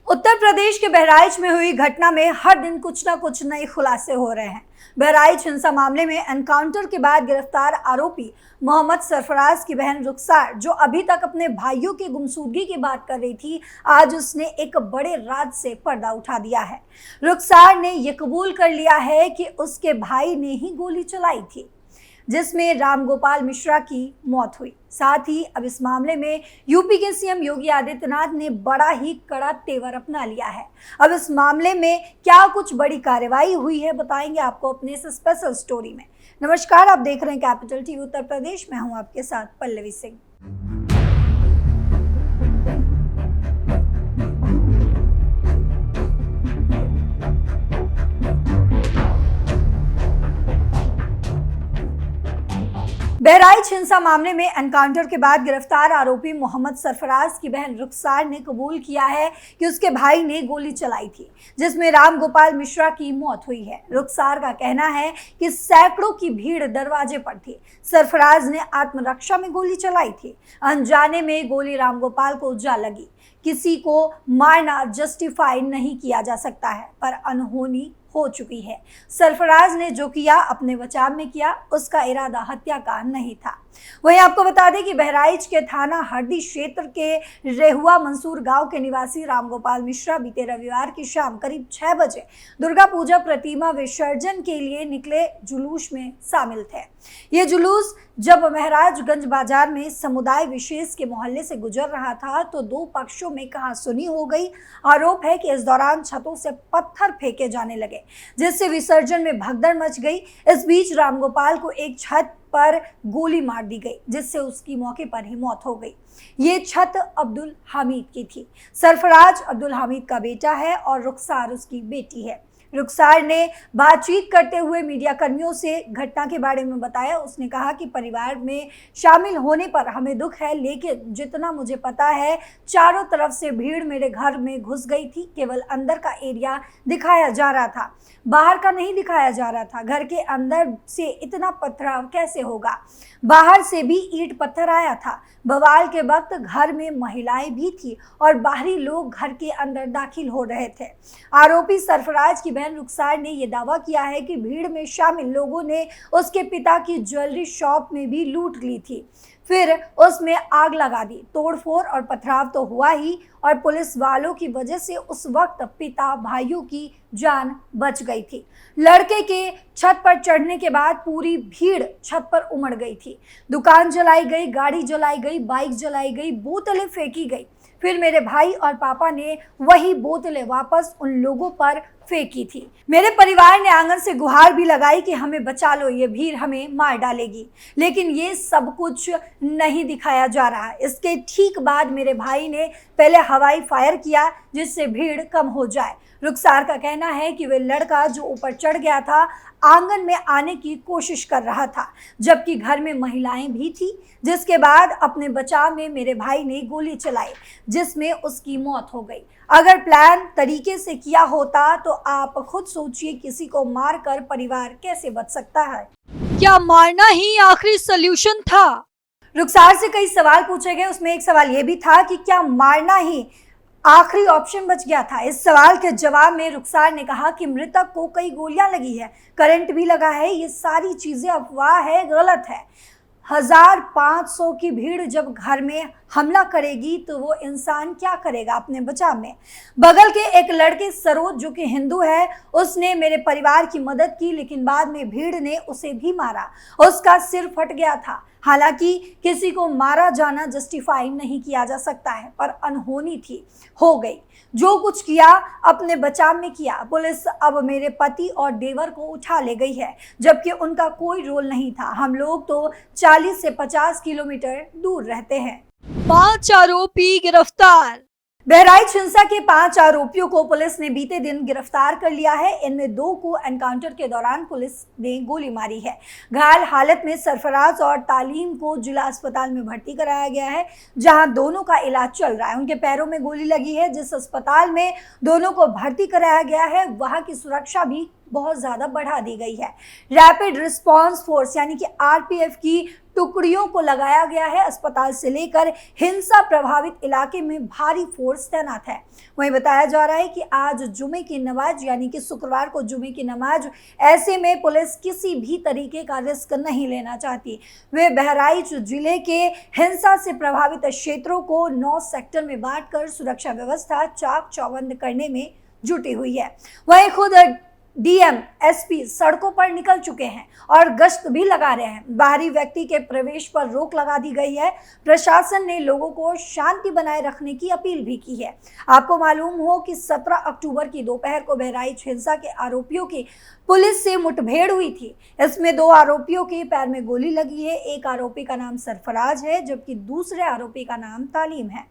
उत्तर प्रदेश के बहराइच में हुई घटना में हर दिन कुछ न कुछ नए खुलासे हो रहे हैं। बहराइच हिंसा मामले में एनकाउंटर के बाद गिरफ्तार आरोपी मोहम्मद सरफराज की बहन रुखसार, जो अभी तक अपने भाइयों की गुमशुदगी की बात कर रही थी, आज उसने एक बड़े राज से पर्दा उठा दिया है। रुखसार ने यह कबूल कर लिया है कि उसके भाई ने ही गोली चलाई थी, जिसमें रामगोपाल मिश्रा की मौत हुई। साथ ही अब इस मामले में यूपी के सीएम योगी आदित्यनाथ ने बड़ा ही कड़ा तेवर अपना लिया है। अब इस मामले में क्या कुछ बड़ी कार्रवाई हुई है, बताएंगे आपको अपने इस स्पेशल स्टोरी में। नमस्कार, आप देख रहे हैं कैपिटल टीवी उत्तर प्रदेश। मैं हूं आपके साथ पल्लवी सिंह। बहराइच हिंसा मामले में एनकाउंटर के बाद गिरफ्तार आरोपी मोहम्मद सरफराज की बहन रुखसार ने कबूल किया है कि उसके भाई ने गोली चलाई थी, जिसमें रामगोपाल मिश्रा की मौत हुई है। रुखसार का कहना है कि सैकड़ों की भीड़ दरवाजे पर थी। सरफराज ने आत्मरक्षा में गोली चलाई थी। अनजाने में गोली रामगोपाल को जा लगी। किसी को मारना जस्टिफाई नहीं किया जा सकता है, पर अनहोनी हो चुकी है। सरफराज ने जो किया अपने बचाव में किया, उसका इरादा हत्या का नहीं था। वहीं आपको बता दें कि बहराइच के थाना हरदी क्षेत्र के रेहुआ मंसूर गांव के निवासी रामगोपाल मिश्रा बीते रविवार की शाम करीब 6 बजे दुर्गा पूजा प्रतिमा विसर्जन के लिए निकले जुलूस में शामिल थे। ये जुलूस जब महराजगंज बाजार में समुदाय विशेष के मोहल्ले से गुजर रहा था, तो दो पक्षों में कहासुनी हो गई। आरोप है कि इस दौरान छतों से पत्थर फेंके जाने लगे, जिससे विसर्जन में भगदड़ मच गई। इस बीच रामगोपाल को एक छत पर गोली मार दी गई, जिससे उसकी मौके पर ही मौत हो गई। ये छत अब्दुल हामिद की थी। सरफराज अब्दुल हामिद का बेटा है और रुखसार उसकी बेटी है। रुखसार ने बातचीत करते हुए मीडिया कर्मियों से घटना के बारे में बताया। उसने कहा कि परिवार में शामिल होने पर हमें दुख है, लेकिन जितना मुझे पता है चारों तरफ से भीड़ मेरे घर में घुस गई थी। केवल अंदर का एरिया दिखाया जा रहा था, बाहर का नहीं दिखाया जा रहा था। घर के अंदर से इतना पथराव कैसे होगा? बाहर से भी ईंट पत्थर आया था। बवाल के वक्त घर में महिलाएं भी थी और बाहरी लोग घर के अंदर दाखिल हो रहे थे। आरोपी सरफराज की बहन रुखसार ने यह दावा किया है कि भीड़ में शामिल लोगों ने उसके पिता की ज्वेलरी शॉप में भी लूट ली थी, फिर उसमें आग लगा दी। तोड़फोड़ और पथराव तो हुआ ही, और पुलिस वालों की वजह से उस वक्त पिता भाइयों की जान बच गई थी। लड़के के छत पर चढ़ने के बाद पूरी भीड़ छत पर उमड़ गई थी। दुकान जलाई गई, गाड़ी जलाई गई, बाइक जलाई गई, बोतलें फेंकी गई। फिर मेरे भाई और पापा ने वही बोतलें वापस उन लोगों पर फेंकी थी। मेरे परिवार ने आंगन से गुहार भी लगाई कि हमें बचा लो, ये भीड़ हमें मार डालेगी। लेकिन ये सब कुछ नहीं दिखाया जा रहा। इसके ठीक बाद मेरे भाई ने पहले हवाई फायर किया, जिससे भीड़ कम हो जाए। रुखसार का कहना है कि वे लड़का जो ऊपर चढ़ गया था, आंगन में आने की कोशिश कर रहा था, जबकि घर में महिलाएं भी थी। जिसके बाद अपने बचाव में मेरे भाई ने गोली चलाई, जिसमें उसकी मौत हो गई। अगर प्लान तरीके से किया होता तो आप खुद सोचिए, किसी को मारकर परिवार कैसे बच सकता है? क्या मारना ही आखिरी सॉल्यूशन था? रुखसार से कई सवाल पूछे गए। उसमें एक सवाल यह भी था कि क्या मारना ही आखिरी ऑप्शन बच गया था। इस सवाल के जवाब में रुखसार ने कहा कि मृतक को कई गोलियां लगी है, करंट भी लगा है, ये सारी चीजें अफवाह है, गलत है। 1500 की भीड़ जब घर में हमला करेगी तो वो इंसान क्या करेगा अपने बचाव में? बगल के एक लड़के सरोज, जो कि हिंदू है, उसने मेरे परिवार की मदद की, लेकिन बाद में भीड़ ने उसे भी मारा। उसका सिर फट गया था। हालांकि किसी को मारा जाना जस्टिफाई नहीं किया जा सकता है, पर अनहोनी थी, हो गई। जो कुछ किया अपने बचाव में किया। पुलिस अब मेरे पति और देवर को उठा ले गई है, जबकि उनका कोई रोल नहीं था। हम लोग तो 40 से 50 किलोमीटर दूर रहते हैं। 5 आरोपी गिरफ्तार। बहराइच हिंसा के 5 आरोपियों को पुलिस ने बीते दिन गिरफ्तार कर लिया है। इनमें 2 को एनकाउंटर के दौरान पुलिस ने गोली मारी है। घायल हालत में सरफराज और तालीम को जिला अस्पताल में भर्ती कराया गया है, जहां दोनों का इलाज चल रहा है। उनके पैरों में गोली लगी है। जिस अस्पताल में दोनों को भर्ती कराया गया है, वहां की सुरक्षा भी बहुत ज्यादा बढ़ा दी गई है। रैपिड रिस्पांस फोर्स यानी कि आरपीएफ की टुकड़ियों को लगाया गया है। अस्पताल से लेकर हिंसा प्रभावित इलाके में भारी फोर्स तैनात है। वहीं बताया जा रहा है कि आज जुमे की नमाज यानी कि शुक्रवार को जुमे की नमाज, ऐसे में पुलिस किसी भी तरीके का रिस्क नहीं लेना चाहती। वे बहराइच जिले के हिंसा से प्रभावित क्षेत्रों को 9 सेक्टर में बांटकर सुरक्षा व्यवस्था चाक चौबंद करने में जुटी हुई है। वहीं खुद डीएम, एसपी सड़कों पर निकल चुके हैं और गश्त भी लगा रहे हैं। बाहरी व्यक्ति के प्रवेश पर रोक लगा दी गई है। प्रशासन ने लोगों को शांति बनाए रखने की अपील भी की है। आपको मालूम हो कि 17 अक्टूबर की दोपहर को बहराइच हिंसा के आरोपियों की पुलिस से मुठभेड़ हुई थी। इसमें 2 आरोपियों के पैर में गोली लगी है। एक आरोपी का नाम सरफराज है जबकि दूसरे आरोपी का नाम तालीम है।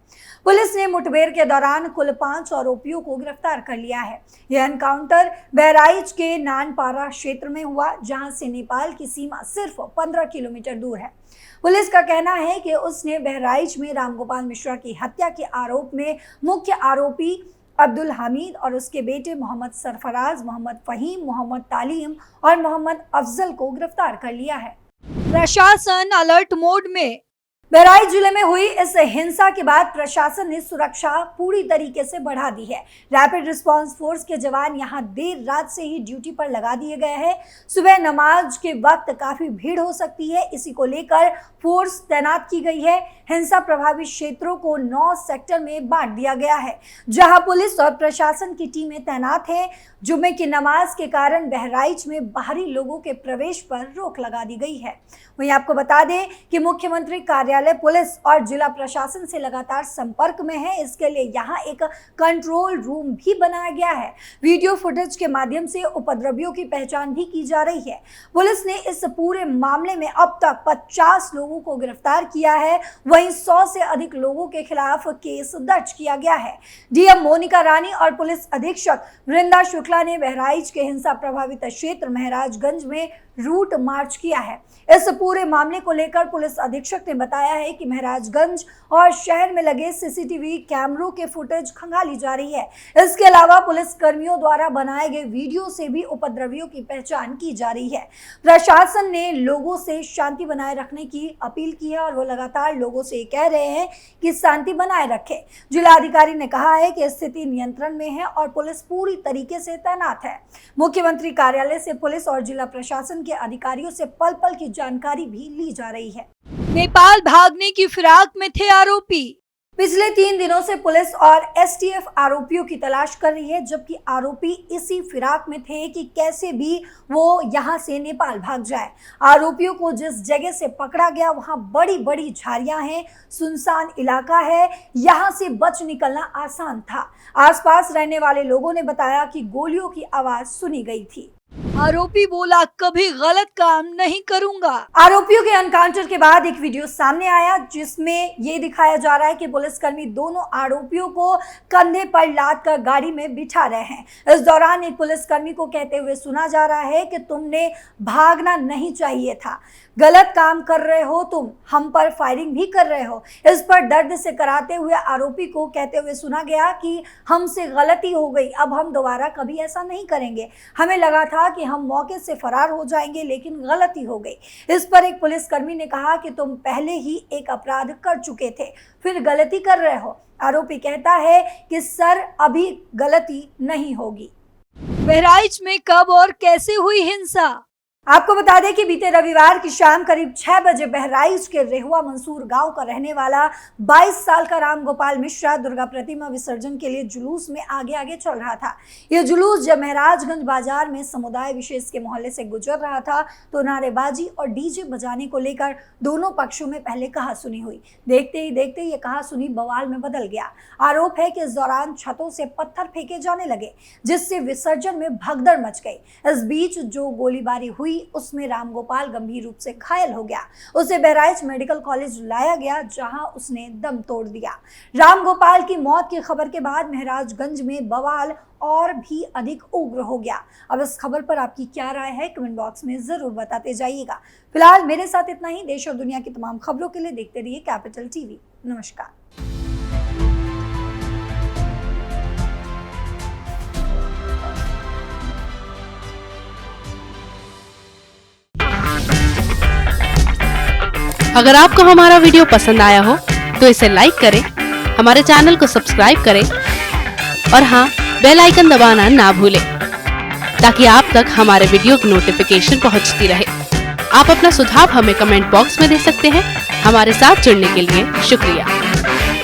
पुलिस ने मुठभेड़ के दौरान कुल 5 आरोपियों को गिरफ्तार कर लिया है। यह एनकाउंटर बहराइच के नानपारा क्षेत्र में हुआ, जहां से नेपाल की सीमा सिर्फ 15 किलोमीटर दूर है। पुलिस का कहना है कि उसने बहराइच में रामगोपाल मिश्रा की हत्या के आरोप में मुख्य आरोपी अब्दुल हमीद और उसके बेटे मोहम्मद सरफराज, मोहम्मद फहीम, मोहम्मद तालीम और मोहम्मद अफजल को गिरफ्तार कर लिया है। प्रशासन अलर्ट मोड में। बहराइच जिले में हुई इस हिंसा के बाद प्रशासन ने सुरक्षा पूरी तरीके से बढ़ा दी है। रैपिड रिस्पांस फोर्स के जवान यहां देर रात से ही ड्यूटी पर लगा दिए गए हैं। सुबह नमाज के वक्त काफी भीड़ हो सकती है, इसी को लेकर फोर्स तैनात की गई है। हिंसा प्रभावित क्षेत्रों को 9 सेक्टर में बांट दिया गया है, जहां पुलिस और प्रशासन की टीमें तैनात हैं। जुमे की नमाज के कारण बहराइच में बाहरी लोगों के प्रवेश पर रोक लगा दी गई है। वहीं आपको बता दें कि मुख्यमंत्री कार्यालय पुलिस और जिला प्रशासन से लगातार संपर्क में है। इसके लिए यहां एक कंट्रोल रूम भी बनाया गया है। वीडियो फुटेज के माध्यम से उपद्रवियों की पहचान भी की जा रही है। पुलिस ने इस पूरे मामले में अब तक 50 लोगों को गिरफ्तार किया है। वहीं 100 से अधिक लोगों के खिलाफ केस दर्ज किया गया है। डीएम मोनिका रानी और पुलिस अधीक्षक वृंदा शुक्ला ने बहराइच के हिंसा प्रभावित क्षेत्र महराजगंज में रूट मार्च किया है। इस पूरे मामले को लेकर पुलिस अधीक्षक ने बताया है कि महराजगंज और शहर में लगे सीसीटीवी कैमरों के फुटेज खंगाली जा रही है। इसके अलावा पुलिस कर्मियों द्वारा बनाए गए वीडियो से भी उपद्रवियों की पहचान की जा रही है। प्रशासन ने लोगों से शांति बनाए रखने की अपील की है और वो लगातार लोगों से कह रहे हैं कि शांति बनाए रखें। जिलाधिकारी ने कहा है कि स्थिति नियंत्रण में है और पुलिस पूरी तरीके से तैनात है। मुख्यमंत्री कार्यालय से पुलिस और जिला प्रशासन के अधिकारियों से पल पल की जानकारी भी ली जा रही है। नेपाल भागने की फिराक में थे आरोपी। पिछले 3 दिनों से पुलिस और एसटीएफ आरोपियों की तलाश कर रही है, जबकि आरोपी इसी फिराक में थे कि कैसे भी वो यहां से नेपाल भाग जाए। आरोपियों को जिस जगह से पकड़ा गया वहां बड़ी बड़ी झाड़ियां हैं, सुनसान इलाका है, यहां से बच निकलना आसान था। आसपास रहने वाले लोगों ने बताया कि गोलियों की आवाज सुनी गई थी। आरोपी बोला, कभी गलत काम नहीं करूंगा। आरोपियों के एनकाउंटर के बाद एक वीडियो सामने आया जिसमें ये दिखाया जा रहा है कि पुलिसकर्मी दोनों आरोपियों को कंधे पर लाद कर गाड़ी में बिठा रहे हैं। इस दौरान एक पुलिसकर्मी को कहते हुए सुना जा रहा है कि तुमने भागना नहीं चाहिए था, गलत काम कर रहे हो तुम, हम पर फायरिंग भी कर रहे हो। इस पर दर्द से कराते हुए आरोपी को कहते हुए सुना गया कि हमसे गलती हो गई, अब हम दोबारा कभी ऐसा नहीं करेंगे। हमें लगा था कि हम मौके से फरार हो जाएंगे, लेकिन गलती हो गई। इस पर एक पुलिसकर्मी ने कहा कि तुम पहले ही एक अपराध कर चुके थे, फिर गलती कर रहे हो। आरोपी कहता है कि सर अभी गलती नहीं होगी। बहराइच में कब और कैसे हुई हिंसा? आपको बता दें कि बीते रविवार की शाम करीब 6 बजे बहराइच के रेहुआ मंसूर गांव का रहने वाला 22 साल का रामगोपाल मिश्रा दुर्गा प्रतिमा विसर्जन के लिए जुलूस में आगे आगे चल रहा था। यह जुलूस जब महराजगंज बाजार में समुदाय विशेष के मोहल्ले से गुजर रहा था तो नारेबाजी और डीजे बजाने को लेकर दोनों पक्षों में पहले कहासुनी हुई। देखते ही देखते ये कहासुनी बवाल में बदल गया। आरोप है कि इस दौरान छतों से पत्थर फेंके जाने लगे, जिससे विसर्जन में भगदड़ मच गई। इस बीच जो गोलीबारी हुई उसमें रामगोपाल गंभीर रूप से घायल हो गया। उसे बहराइच मेडिकल कॉलेज लाया गया, जहां उसने दम तोड़ दिया। रामगोपाल की मौत की खबर के बाद महराजगंज में बवाल और भी अधिक उग्र हो गया। अब इस खबर पर आपकी क्या राय है, कमेंट बॉक्स में जरूर बताते जाइएगा। फिलहाल मेरे साथ इतना ही। देश और दुनिया की तमाम खबरों के लिए देखते रहिए कैपिटल टीवी। नमस्कार। अगर आपको हमारा वीडियो पसंद आया हो तो इसे लाइक करें, हमारे चैनल को सब्सक्राइब करें और हाँ, बेल आइकन दबाना ना भूलें ताकि आप तक हमारे वीडियो की नोटिफिकेशन पहुंचती रहे। आप अपना सुझाव हमें कमेंट बॉक्स में दे सकते हैं। हमारे साथ जुड़ने के लिए शुक्रिया।